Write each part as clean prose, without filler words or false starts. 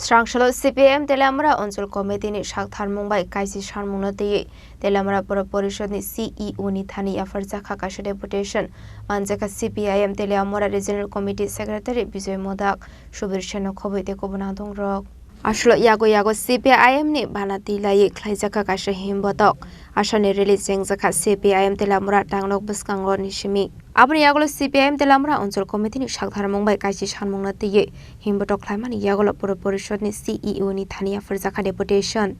Srangshalo CPM Telamra Onsul Committee ni Shakthar Mumbai Kaisi Sharmunati Telamra Pura Porishad ni CEO ni Thani Afarza Khakasha Deputation Manjaka CPIM Telamra Regional Committee Secretary Bijoy Modak Shubir Sheno Khobite Kobunadong Rok Ashlo Yago CPIM ni Banati Lai Klaijaka Kasha Himbotok Ashani release Jengzaka CPIM Telamra Tanglok Buskangor Nishimi Abri Yagolo CPIM Telamra Onsul Committee ni Shakthar Mumbai Kaisi Sharmunati Himbotok Klaimani Yagolo Pura Porishad ni CEO ni Thani Afarza Deputation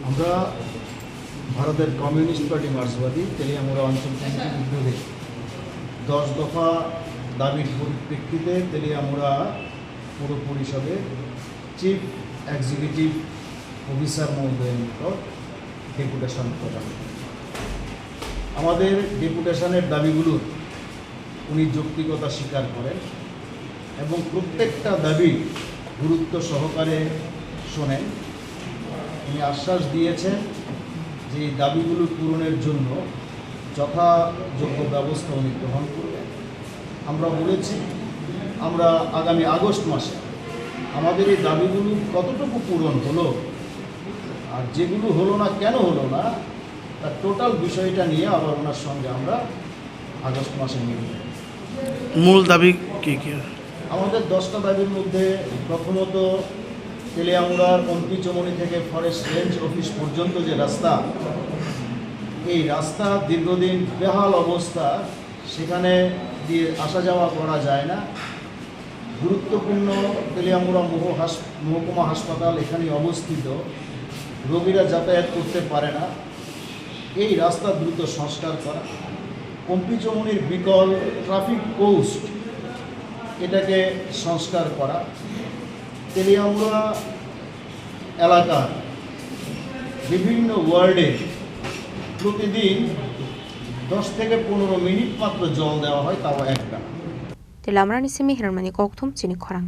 আমরা ভারতের communist party মার্ক্সবাদী Teliamura অঞ্চল কমিটির উদ্যোগে 10 দফা দাবির পরিপ্রেক্ষিতে তেলিয়ামুড়া পৌর পরিষদের চিফ এক্সিকিউটিভ অফিসার মহোদয়ের নিকট ডেপুটেশন প্রদান। আমাদের ডেপুটেশনের দাবিগুলোর উনি যৌক্তিকতা স্বীকার করেন এবং প্রত্যেকটা দাবি গুরুত্ব সহকারে শোনেন। উনি আশ্বাস দিয়েছেন যে এই দাবিগুলো পূরণের জন্য যথাযোগ্য ব্যবস্থা উনি গ্রহণ করবেন। আমরা বলেছি আমরা আগামী আগস্ট মাসে আমাদের এই দাবিগুলো কতটুকু পূরণ হলো আর যেগুলো হলো না কেন হলো না তার টোটাল বিষয়টা নিয়ে আবার ওনার সঙ্গে আমরা আগস্ট মাসে মিলব। মূল দাবি কী কী? আমাদের 10টা দাবির মধ্যে প্রথমত তেলিয়ামুড়ার অন্তিচমনি থেকে ফরেস্ট রেঞ্জ অফিস পর্যন্ত যে রাস্তা, এই রাস্তা দীর্ঘদিন বেহাল অবস্থা, সেখানে দিয়ে আসা যাওয়া করা যায় না। গুরুত্বপূর্ণ তেলিয়ামুড়া মহকুমা হাসপাতাল এখানে অবস্থিত, রোগীরা যাতায়াত করতে পারে না। এই রাস্তা দ্রুত সংস্কার করা। অন্তিচমনির বিকল ট্রাফিক পোস্ট এটাকে সংস্কার করা। তেলিয়ামুড়া এলাকার বিভিন্ন ওয়ার্ডে প্রতিদিন 10 থেকে 15 মিনিট মাত্র জল দেওয়া হয়, তাও একটা। Telamra ni Simi Hermani Koktum Chini Khorang